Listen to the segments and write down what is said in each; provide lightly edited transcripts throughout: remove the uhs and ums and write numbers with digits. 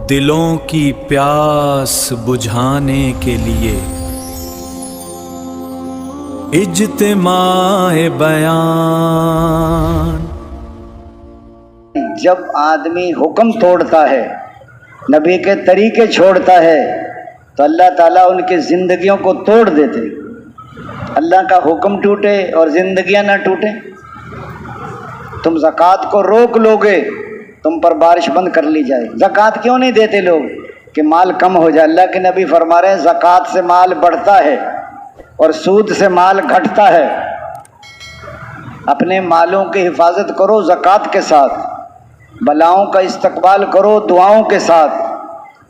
دلوں کی پیاس بجھانے کے لیے اجتماع بیان۔ جب آدمی حکم توڑتا ہے، نبی کے طریقے چھوڑتا ہے، تو اللہ تعالیٰ ان کی زندگیوں کو توڑ دیتے۔ اللہ کا حکم ٹوٹے اور زندگیاں نہ ٹوٹیں۔ تم زکوٰۃ کو روک لوگے، تم پر بارش بند کر لی جائے۔ زکوٰۃ کیوں نہیں دیتے لوگ؟ کہ مال کم ہو جائے۔ اللہ کے نبی فرما رہے ہیں زکوٰۃ سے مال بڑھتا ہے اور سود سے مال گھٹتا ہے۔ اپنے مالوں کی حفاظت کرو زکوٰۃ کے ساتھ، بلاؤں کا استقبال کرو دعاؤں کے ساتھ،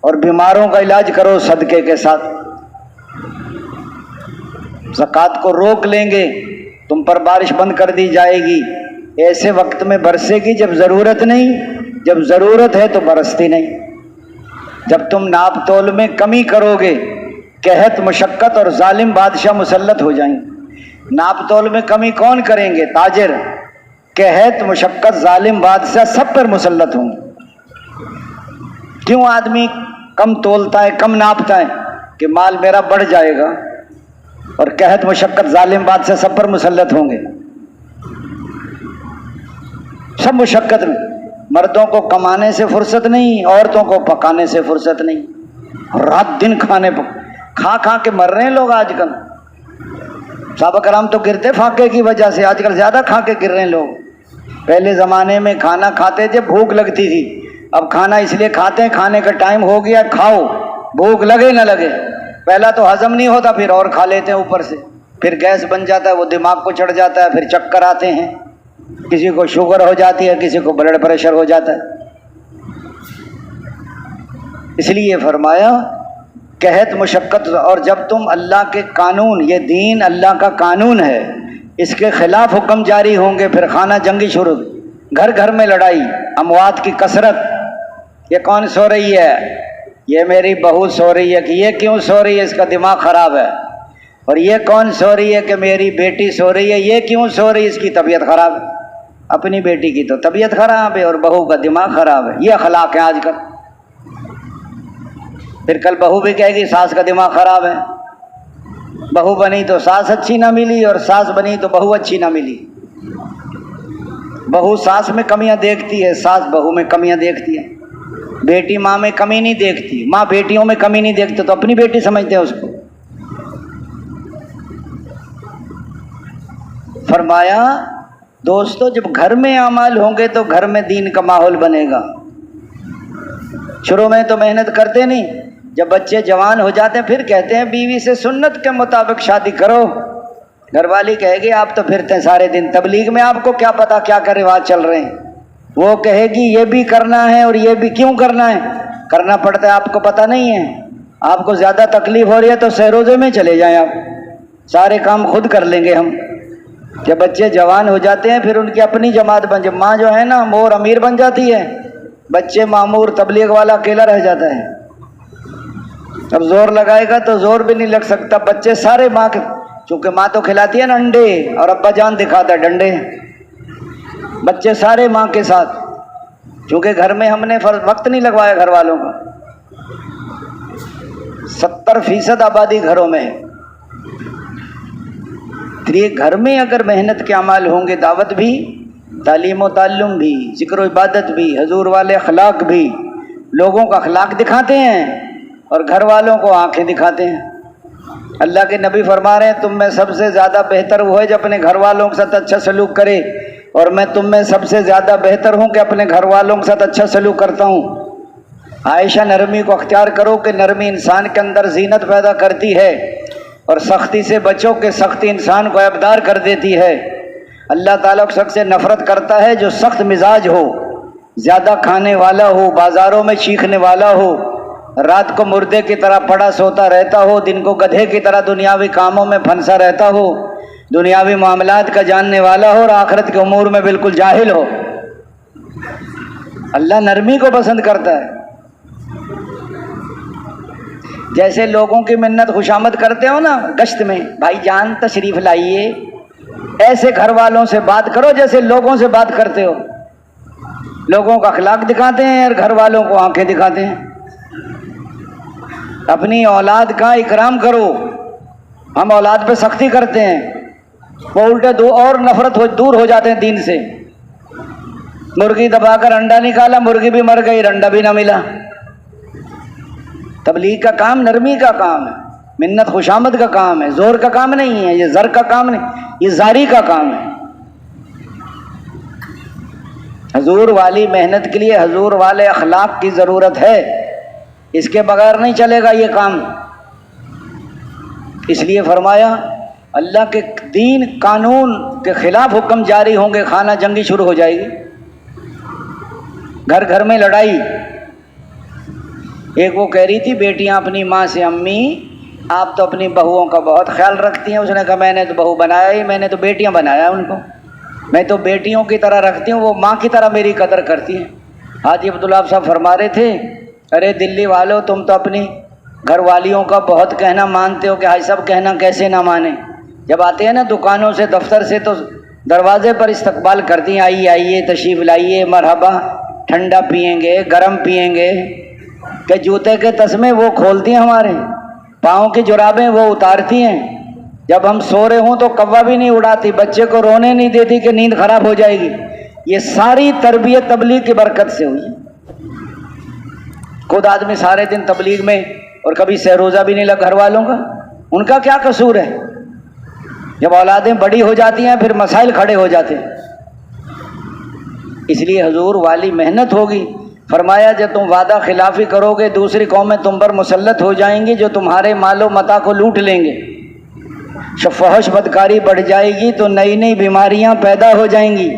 اور بیماروں کا علاج کرو صدقے کے ساتھ۔ زکوٰۃ کو روک لیں گے، تم پر بارش بند کر دی جائے گی۔ ایسے وقت میں برسے گی جب ضرورت نہیں، جب ضرورت ہے تو برستی نہیں۔ جب تم ناپ تول میں کمی کرو گے، قحط مشقت اور ظالم بادشاہ مسلط ہو جائیں۔ ناپ تول میں کمی کون کریں گے؟ تاجر۔ قحط مشقت ظالم بادشاہ سب پر مسلط ہوں گے۔ کیوں آدمی کم تولتا ہے، کم ناپتا ہے؟ کہ مال میرا بڑھ جائے گا، اور قحط مشقت ظالم بادشاہ سب پر مسلط ہوں گے۔ سب مشقت میں، مردوں کو کمانے سے فرصت نہیں، عورتوں کو پکانے سے فرصت نہیں، رات دن کھانے کھا کھا کے مر رہے ہیں لوگ آج کل۔ صحابہ کرام تو گرتے فاقے کی وجہ سے، آج کل زیادہ کھا کے گر رہے ہیں لوگ۔ پہلے زمانے میں کھانا کھاتے تھے بھوک لگتی تھی، اب کھانا اس لیے کھاتے ہیں کھانے کا ٹائم ہو گیا، کھاؤ بھوک لگے نہ لگے۔ پہلا تو ہضم نہیں ہوتا، پھر اور کھا لیتے ہیں اوپر سے، پھر گیس بن جاتا ہے، وہ دماغ کو چڑھ جاتا ہے، پھر چکر آتے ہیں، کسی کو شوگر ہو جاتی ہے، کسی کو بلڈ پریشر ہو جاتا ہے۔ اس لیے فرمایا قحط مشقت، اور جب تم اللہ کے قانون، یہ دین اللہ کا قانون ہے، اس کے خلاف حکم جاری ہوں گے، پھر خانہ جنگی شروع، گھر گھر میں لڑائی، اموات کی کثرت۔ یہ کون سو رہی ہے؟ یہ میری بہو سو رہی ہے۔ کہ یہ کیوں سو رہی ہے؟ اس کا دماغ خراب ہے۔ اور یہ کون سو رہی ہے؟ کہ میری بیٹی سو رہی ہے۔ یہ کیوں سو رہی ہے؟ اس کی طبیعت خراب ہے۔ اپنی بیٹی کی تو طبیعت خراب ہے اور بہو کا دماغ خراب ہے۔ یہ اخلاق ہے آج کل۔ پھر کل بہو بھی کہے گی ساس کا دماغ خراب ہے۔ بہو بنی تو ساس اچھی نہ ملی، اور ساس بنی تو بہو اچھی نہ ملی۔ بہو ساس میں کمیاں دیکھتی ہے، ساس بہو میں کمیاں دیکھتی ہے۔ بیٹی ماں میں کمی نہیں دیکھتی، ماں بیٹیوں میں کمی نہیں دیکھتی، تو اپنی بیٹی سمجھتے ہیں اس کو۔ فرمایا دوستو جب گھر میں اعمال ہوں گے تو گھر میں دین کا ماحول بنے گا۔ شروع میں تو محنت کرتے نہیں، جب بچے جوان ہو جاتے ہیں پھر کہتے ہیں بیوی سے سنت کے مطابق شادی کرو۔ گھر والی کہے گی آپ تو پھرتے ہیں سارے دن تبلیغ میں، آپ کو کیا پتا کیا کیا رواج چل رہے ہیں۔ وہ کہے گی یہ بھی کرنا ہے اور یہ بھی کیوں کرنا ہے؟ کرنا پڑتا ہے، آپ کو پتہ نہیں ہے؟ آپ کو زیادہ تکلیف ہو رہی ہے تو سہروزے میں چلے جائیں، آپ سارے کام خود کر لیں گے ہم۔ جب بچے جوان ہو جاتے ہیں پھر ان کی اپنی جماعت بن جائے، ماں جو ہے نا مور امیر بن جاتی ہے، بچے معمور تبلیغ والا اکیلا رہ جاتا ہے۔ اب زور لگائے گا تو زور بھی نہیں لگ سکتا، بچے سارے ماں کے، چونکہ ماں تو کھلاتی ہے نا انڈے اور ابا جان دکھاتا ہے ڈنڈے، بچے سارے ماں کے ساتھ، چونکہ گھر میں ہم نے وقت نہیں لگوایا گھر والوں کا۔ 70% آبادی گھروں میں ہے۔ یہ گھر میں اگر محنت کے اعمال ہوں گے، دعوت بھی، تعلیم و تعلم بھی، ذکر و عبادت بھی، حضور والے اخلاق بھی، لوگوں کا اخلاق دکھاتے ہیں اور گھر والوں کو آنکھیں دکھاتے ہیں۔ اللہ کے نبی فرما رہے ہیں تم میں سب سے زیادہ بہتر وہ ہے جو اپنے گھر والوں کے ساتھ اچھا سلوک کرے، اور میں تم میں سب سے زیادہ بہتر ہوں کہ اپنے گھر والوں کے ساتھ اچھا سلوک کرتا ہوں۔ عائشہ نرمی کو اختیار کرو کہ نرمی انسان کے اندر زینت پیدا کرتی ہے، اور سختی سے بچو کہ سختی انسان کو عیبدار کر دیتی ہے۔ اللہ تعالیٰ شخص سے نفرت کرتا ہے جو سخت مزاج ہو، زیادہ کھانے والا ہو، بازاروں میں چیخنے والا ہو، رات کو مردے کی طرح پڑا سوتا رہتا ہو، دن کو گدھے کی طرح دنیاوی کاموں میں پھنسا رہتا ہو، دنیاوی معاملات کا جاننے والا ہو اور آخرت کے امور میں بالکل جاہل ہو۔ اللہ نرمی کو پسند کرتا ہے۔ جیسے لوگوں کی منت خوشامد کرتے ہو نا گشت میں، بھائی جان تشریف لائیے، ایسے گھر والوں سے بات کرو جیسے لوگوں سے بات کرتے ہو۔ لوگوں کا اخلاق دکھاتے ہیں اور گھر والوں کو آنکھیں دکھاتے ہیں۔ اپنی اولاد کا اکرام کرو. ہم اولاد پہ سختی کرتے ہیں، وہ الٹے دو اور نفرت دور ہو جاتے ہیں دین سے. مرغی دبا کر انڈا نکالا، مرغی بھی مر گئی، انڈا بھی نہ ملا. تبلیغ کا کام نرمی کا کام ہے، منت خوشامد کا کام ہے، زور کا کام نہیں ہے، یہ زر کا کام نہیں، یہ زاری کا کام ہے. حضور والی محنت کے لیے حضور والے اخلاق کی ضرورت ہے، اس کے بغیر نہیں چلے گا یہ کام. اس لیے فرمایا اللہ کے دین قانون کے خلاف حکم جاری ہوں گے، خانہ جنگی شروع ہو جائے گی، گھر گھر میں لڑائی. ایک وہ کہہ رہی تھی بیٹیاں اپنی ماں سے، امی آپ تو اپنی بہوؤں کا بہت خیال رکھتی ہیں. اس نے کہا میں نے تو بہو بنایا ہی، میں نے تو بیٹیاں بنایا ان کو، میں تو بیٹیوں کی طرح رکھتی ہوں، وہ ماں کی طرح میری قدر کرتی ہیں. حاجی عبداللہ صاحب فرما رہے تھے ارے دلی والوں تم تو اپنی گھر والیوں کا بہت کہنا مانتے ہو کہ حاجی صاحب کہنا کیسے نہ مانیں. جب آتے ہیں نا دکانوں سے دفتر سے تو دروازے پر استقبال کرتی ہیں، آئیے آئیے تشریف لائیے، مرحبا، ٹھنڈا پئیں گے گرم پئیں گے. کہ جوتے کے تسمے وہ کھولتی ہیں، ہمارے پاؤں کی جرابیں وہ اتارتی ہیں. جب ہم سو رہے ہوں تو کوا بھی نہیں اڑاتی، بچے کو رونے نہیں دیتی کہ نیند خراب ہو جائے گی. یہ ساری تربیت تبلیغ کی برکت سے ہوئی. خود آدمی سارے دن تبلیغ میں اور کبھی سہ روزہ بھی نہیں لگا گھر والوں کا، ان کا کیا قصور ہے؟ جب اولادیں بڑی ہو جاتی ہیں پھر مسائل کھڑے ہو جاتے ہیں. اس لیے حضور والی محنت ہوگی. فرمایا جب تم وعدہ خلافی کرو گے دوسری قومیں تم پر مسلط ہو جائیں گی جو تمہارے مال و متاع کو لوٹ لیں گے. فحش بدکاری بڑھ جائے گی تو نئی نئی بیماریاں پیدا ہو جائیں گی.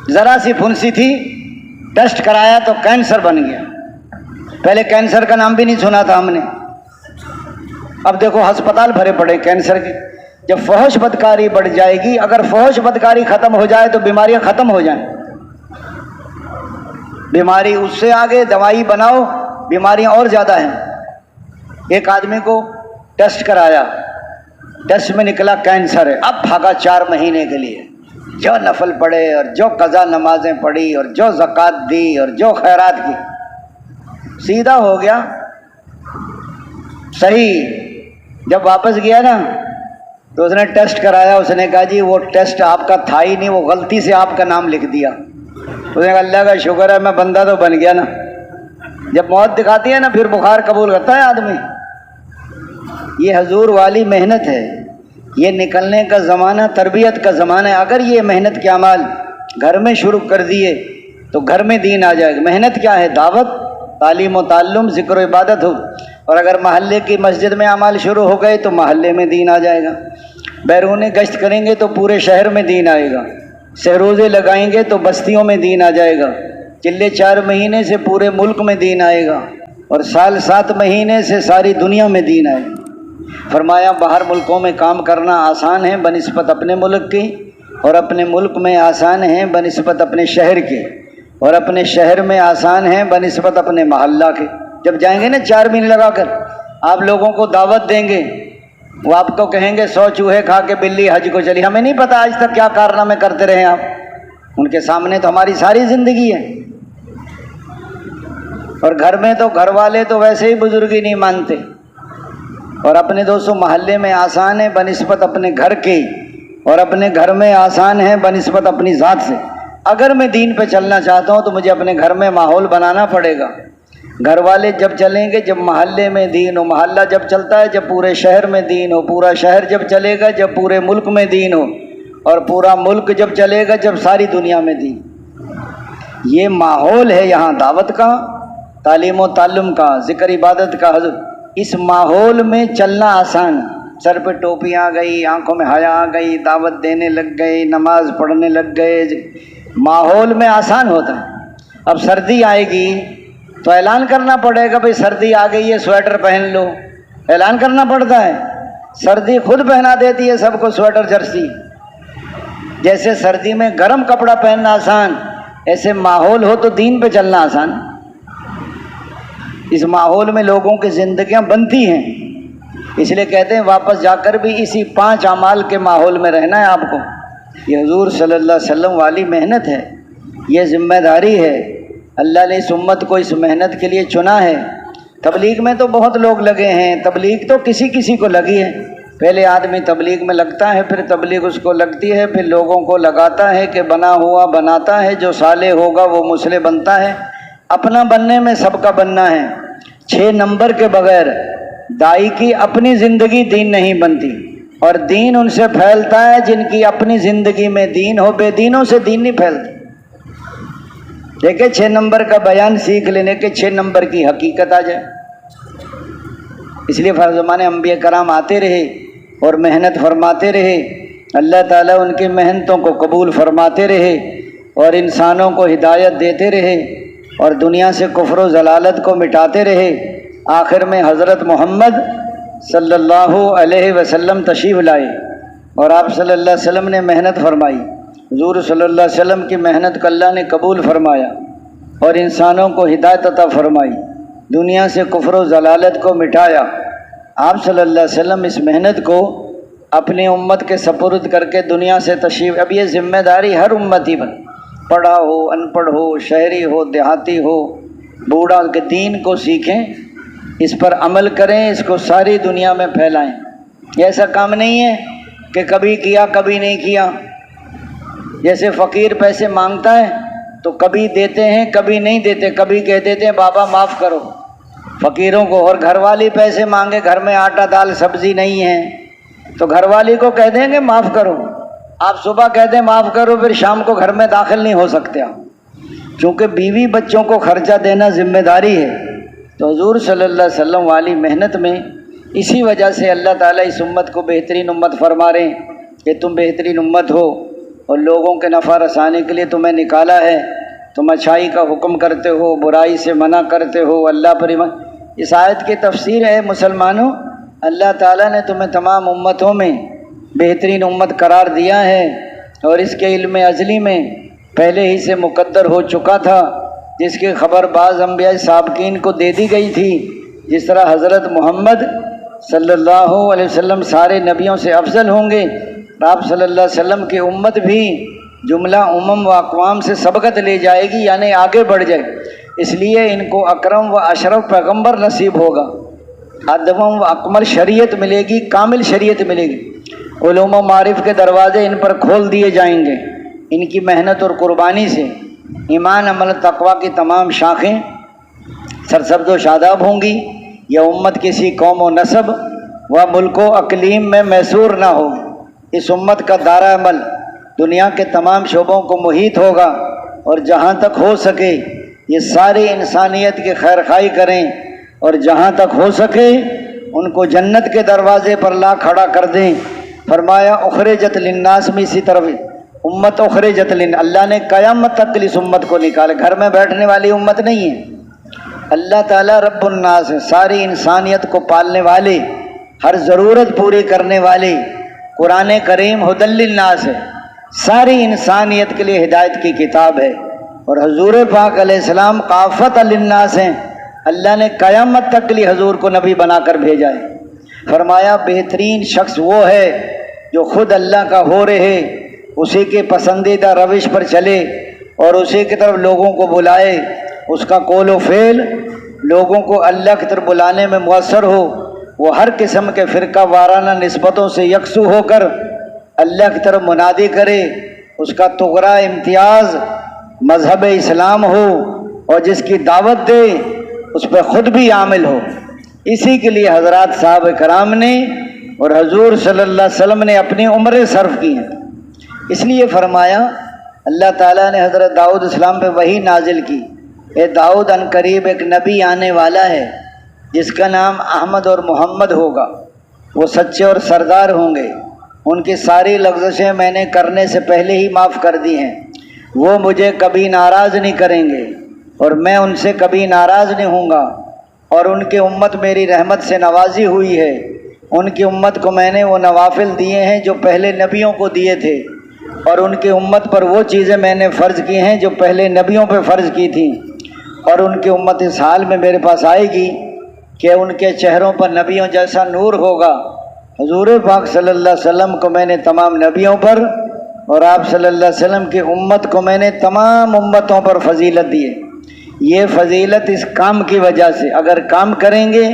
ذرا سی پھنسی تھی، ٹیسٹ کرایا تو کینسر بن گیا. پہلے کینسر کا نام بھی نہیں سنا تھا ہم نے، اب دیکھو ہسپتال بھرے پڑے کینسر کے. جب فحش بدکاری بڑھ جائے گی، اگر فحش بدکاری ختم ہو جائے تو بیماریاں ختم ہو جائیں. بیماری اس سے آگے دوائی بناؤ، بیماریاں اور زیادہ ہیں. ایک آدمی کو ٹیسٹ کرایا، ٹیسٹ میں نکلا کینسر ہے. اب بھاگا 4 مہینے کے لیے، جو نفل پڑھے اور جو قضا نمازیں پڑھی اور جو زکوٰۃ دی اور جو خیرات کی، سیدھا ہو گیا صحیح. جب واپس گیا نا تو اس نے ٹیسٹ کرایا، اس نے کہا جی وہ ٹیسٹ آپ کا تھا ہی نہیں، وہ غلطی سے آپ کا نام لکھ دیا. اس نے کہا اللہ کا شکر ہے میں بندہ تو بن گیا نا. جب موت دکھاتی ہے نا پھر بخار قبول کرتا ہے آدمی. یہ حضور والی محنت ہے، یہ نکلنے کا زمانہ تربیت کا زمانہ ہے. اگر یہ محنت کے اعمال گھر میں شروع کر دیے تو گھر میں دین آ جائے گا. محنت کیا ہے؟ دعوت، تعلیم و تعلم، ذکر و عبادت ہو. اور اگر محلے کی مسجد میں اعمال شروع ہو گئے تو محلے میں دین آ جائے گا. بیرونی گشت کریں گے تو پورے شہر میں دین آئے گا. سہروزے لگائیں گے تو بستیوں میں دین آ جائے گا. چلے 4 مہینے سے پورے ملک میں دین آئے گا، اور سال 7 مہینے سے ساری دنیا میں دین آئے گا. فرمایا باہر ملکوں میں کام کرنا آسان ہے بنسبت اپنے ملک کی، اور اپنے ملک میں آسان ہے بنسبت اپنے شہر کے، اور اپنے شہر میں آسان ہے بنسبت اپنے محلہ کے. جب جائیں گے نا 4 مہینے لگا کر آپ لوگوں کو دعوت دیں گے، وہ آپ کو کہیں گے 100 چوہے کھا کے بلی حج کو چلی. ہمیں نہیں پتہ آج تک کیا کارنامے کرتے رہے آپ، ان کے سامنے تو ہماری ساری زندگی ہے. اور گھر میں تو گھر والے تو ویسے ہی بزرگی نہیں مانتے. اور اپنے دوستوں محلے میں آسان ہے بنسبت اپنے گھر کے، اور اپنے گھر میں آسان ہے بنسبت اپنی ذات سے. اگر میں دین پہ چلنا چاہتا ہوں تو مجھے اپنے گھر میں ماحول بنانا پڑے گا. گھر والے جب چلیں گے جب محلے میں دین ہو، محلہ جب چلتا ہے جب پورے شہر میں دین ہو، پورا شہر جب چلے گا جب پورے ملک میں دین ہو، اور پورا ملک جب چلے گا جب ساری دنیا میں دین. یہ ماحول ہے یہاں دعوت کا، تعلیم و تعلم کا، ذکر عبادت کا. اس ماحول میں چلنا آسان. سر پہ ٹوپی آ گئی، آنکھوں میں حیا آ گئی، دعوت دینے لگ گئے، نماز پڑھنے لگ گئے، ماحول میں آسان ہوتا ہے. اب سردی آئے گی تو اعلان کرنا پڑے گا بھئی سردی آ گئی ہے سویٹر پہن لو. اعلان کرنا پڑتا ہے. سردی خود پہنا دیتی ہے سب کو سویٹر جرسی. جیسے سردی میں گرم کپڑا پہننا آسان، ایسے ماحول ہو تو دین پہ چلنا آسان. اس ماحول میں لوگوں کی زندگیاں بنتی ہیں. اس لیے کہتے ہیں واپس جا کر بھی اسی 5 اعمال کے ماحول میں رہنا ہے آپ کو. یہ حضور صلی اللہ علیہ وسلم والی محنت ہے، یہ ذمہ داری ہے. اللہ نے اس امت کو اس محنت کے لیے چنا ہے تبلیغ میں تو بہت لوگ لگے ہیں، تبلیغ تو کسی کسی کو لگی ہے، پہلے آدمی تبلیغ میں لگتا ہے، پھر تبلیغ اس کو لگتی ہے، پھر لوگوں کو لگاتا ہے کہ بنا ہوا بناتا ہے، جو صالح ہوگا وہ مصلح بنتا ہے۔ اپنا بننے میں سب کا بننا ہے، 6 نمبر کے بغیر دائی کی اپنی زندگی دین نہیں بنتی، اور دین ان سے پھیلتا ہے جن کی اپنی زندگی میں دین ہو، بے دینوں سے دین نہیں پھیلتا۔ دیکھیں 6 نمبر کا بیان سیکھ لینے کے 6 نمبر کی حقیقت آ جائے۔ اس لیے فرزمان انبیاء کرام آتے رہے اور محنت فرماتے رہے، اللہ تعالیٰ ان کی محنتوں کو قبول فرماتے رہے اور انسانوں کو ہدایت دیتے رہے اور دنیا سے کفر و ضلالت کو مٹاتے رہے۔ آخر میں حضرت محمد صلی اللہ علیہ وسلم تشریف لائے اور آپ صلی اللہ علیہ وسلم نے محنت فرمائی، حضور صلی اللہ علیہ وسلم کی محنت کو اللہ نے قبول فرمایا اور انسانوں کو ہدایت عطا فرمائی، دنیا سے کفر و ضلالت کو مٹایا۔ آپ صلی اللہ علیہ وسلم اس محنت کو اپنی امت کے سپرد کر کے دنیا سے تشریف، اب یہ ذمہ داری ہر امتی پر، پڑھا ہو ان پڑھ ہو، شہری ہو دیہاتی ہو، بوڑھا، کے دین کو سیکھیں، اس پر عمل کریں، اس کو ساری دنیا میں پھیلائیں۔ یہ ایسا کام نہیں ہے کہ کبھی کیا کبھی نہیں کیا۔ جیسے فقیر پیسے مانگتا ہے تو کبھی دیتے ہیں کبھی نہیں دیتے، کبھی کہہ دیتے ہیں بابا معاف کرو فقیروں کو، اور گھر والی پیسے مانگے، گھر میں آٹا دال سبزی نہیں ہے تو گھر والی کو کہہ دیں گے معاف کرو، آپ صبح کہہ دیں معاف کرو، پھر شام کو گھر میں داخل نہیں ہو سکتے آپ، چونکہ بیوی بچوں کو خرچہ دینا ذمہ داری ہے۔ تو حضور صلی اللہ علیہ وسلم والی محنت میں اسی وجہ سے اللہ تعالیٰ اس امت کو بہترین امت فرما رہے ہیں کہ تم بہترین امت ہو اور لوگوں کے نفع رسانے کے لیے تمہیں نکالا ہے، تم اچھائی کا حکم کرتے ہو، برائی سے منع کرتے ہو، اللہ پر ایمان۔ اس آیت کی تفسیر ہے مسلمانوں، اللہ تعالیٰ نے تمہیں تمام امتوں میں بہترین امت قرار دیا ہے اور اس کے علم ازلی میں پہلے ہی سے مقدر ہو چکا تھا، جس کی خبر بعض انبیاء سابقین کو دے دی گئی تھی، جس طرح حضرت محمد صلی اللہ علیہ وسلم سارے نبیوں سے افضل ہوں گے، آپ صلی اللہ علیہ وسلم کی امت بھی جملہ امم و اقوام سے سبقت لے جائے گی، یعنی آگے بڑھ جائے، اس لیے ان کو اکرم و اشرف پیغمبر نصیب ہوگا، ادم و اکمل شریعت ملے گی، کامل شریعت ملے گی، علوم و معارف کے دروازے ان پر کھول دیے جائیں گے، ان کی محنت اور قربانی سے ایمان عمل تقویٰ کی تمام شاخیں سرسبز و شاداب ہوں گی، یہ امت کسی قوم و نسب و ملک و اقلیم میں محصور نہ ہو، اس امت کا دائرہ عمل دنیا کے تمام شعبوں کو محیط ہوگا، اور جہاں تک ہو سکے یہ ساری انسانیت کی خیر خواہی کریں اور جہاں تک ہو سکے ان کو جنت کے دروازے پر لا کھڑا کر دیں۔ فرمایا اخرجت للناس میں اسی طرف امت اخرجت اللہ نے قیامت تک اس امت کو نکالے، گھر میں بیٹھنے والی امت نہیں ہے، اللہ تعالیٰ رب الناس ہے، ساری انسانیت کو پالنے والے، ہر ضرورت پوری کرنے والے، قرآن کریم ھدی للناس ہے، ساری انسانیت کے لیے ہدایت کی کتاب ہے، اور حضور پاک علیہ السلام کافۃ للناس ہیں، اللہ نے قیامت تک کے لیے حضور کو نبی بنا کر بھیجا ہے۔ فرمایا بہترین شخص وہ ہے جو خود اللہ کا ہو رہے، اسی کے پسندیدہ روش پر چلے اور اسی کی طرف لوگوں کو بلائے، اس کا قول و فعل لوگوں کو اللہ کی طرف بلانے میں مؤثر ہو، وہ ہر قسم کے فرقہ وارانہ نسبتوں سے یکسو ہو کر اللہ کی طرف منادی کرے، اس کا تغرا امتیاز مذہب اسلام ہو اور جس کی دعوت دے اس پہ خود بھی عامل ہو۔ اسی کے لیے حضرات صحابہ کرام نے اور حضور صلی اللہ علیہ وسلم نے اپنی عمریں صرف کی ہیں، اس لیے فرمایا اللہ تعالیٰ نے حضرت داؤد السلام پہ وحی نازل کی، اے داؤد ان قریب ایک نبی آنے والا ہے جس کا نام احمد اور محمد ہوگا، وہ سچے اور سردار ہوں گے، ان کی ساری لغزشیں میں نے کرنے سے پہلے ہی معاف کر دی ہیں، وہ مجھے کبھی ناراض نہیں کریں گے اور میں ان سے کبھی ناراض نہیں ہوں گا، اور ان کی امت میری رحمت سے نوازی ہوئی ہے، ان کی امت کو میں نے وہ نوافل دیے ہیں جو پہلے نبیوں کو دیے تھے، اور ان کی امت پر وہ چیزیں میں نے فرض کی ہیں جو پہلے نبیوں پہ فرض کی تھیں، اور ان کی امت اس حال میں میرے پاس آئے گی کہ ان کے چہروں پر نبیوں جیسا نور ہوگا۔ حضور پاک صلی اللہ علیہ وسلم کو میں نے تمام نبیوں پر اور آپ صلی اللہ علیہ وسلم کی امت کو میں نے تمام امتوں پر فضیلت دی ہے، یہ فضیلت اس کام کی وجہ سے، اگر کام کریں گے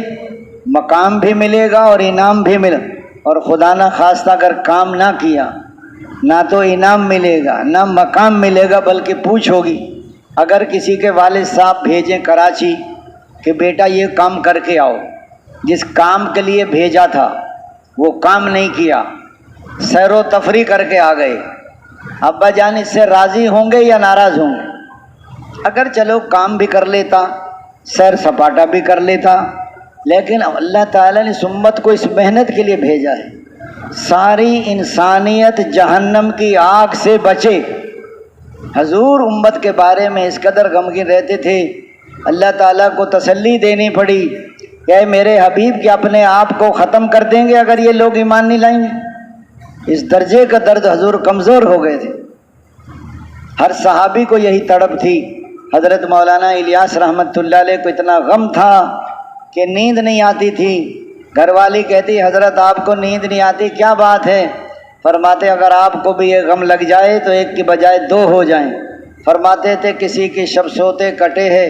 مقام بھی ملے گا اور انعام بھی ملے، اور خدا نہ خواستہ اگر کام نہ کیا نہ تو انعام ملے گا نہ مقام ملے گا، بلکہ پوچھ ہوگی۔ اگر کسی کے والد صاحب بھیجیں کراچی کہ بیٹا یہ کام کر کے آؤ، جس کام کے لیے بھیجا تھا وہ کام نہیں کیا، سیر و تفریح کر کے آ گئے، ابا جان اس سے راضی ہوں گے یا ناراض ہوں گے؟ اگر چلو کام بھی کر لیتا، سیر سپاٹا بھی کر لیتا، لیکن اللہ تعالیٰ نے اس امت کو اس محنت کے لیے بھیجا ہے، ساری انسانیت جہنم کی آگ سے بچے۔ حضور امت کے بارے میں اس قدر غمگین رہتے تھے، اللہ تعالیٰ کو تسلی دینی پڑی کہ اے میرے حبیب کہ اپنے آپ کو ختم کر دیں گے اگر یہ لوگ ایمان نہیں لائیں گے۔ اس درجے کا درد حضور کمزور ہو گئے تھے۔ ہر صحابی کو یہی تڑپ تھی۔ حضرت مولانا الیاس رحمۃ اللہ علیہ کو اتنا غم تھا کہ نیند نہیں آتی تھی۔ گھر والی کہتی حضرت آپ کو نیند نہیں آتی، کیا بات ہے؟ فرماتے اگر آپ کو بھی یہ غم لگ جائے تو ایک کی بجائے دو ہو جائیں۔ فرماتے تھے کسی کی شب سوتے کٹے ہے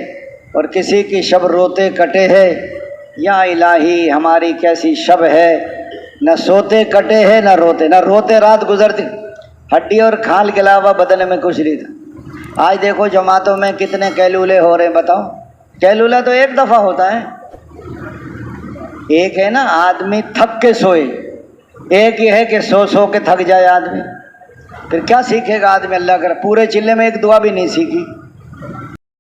اور کسی کی شب روتے کٹے ہے، یا الہی ہماری کیسی شب ہے، نہ سوتے کٹے ہے نہ روتے رات گزرتی، ہڈی اور کھال کے علاوہ بدن میں کچھ نہیں تھا۔ آج دیکھو جماعتوں میں کتنے کیلولے ہو رہے ہیں، بتاؤ کیلولہ تو ایک دفعہ ہوتا ہے، ایک ہے نا آدمی تھک کے سوئے، ایک یہ ہے کہ سو کے تھک جائے آدمی، پھر کیا سیکھے گا آدمی؟ اللہ کرے پورے چلے میں ایک دعا بھی نہیں سیکھی۔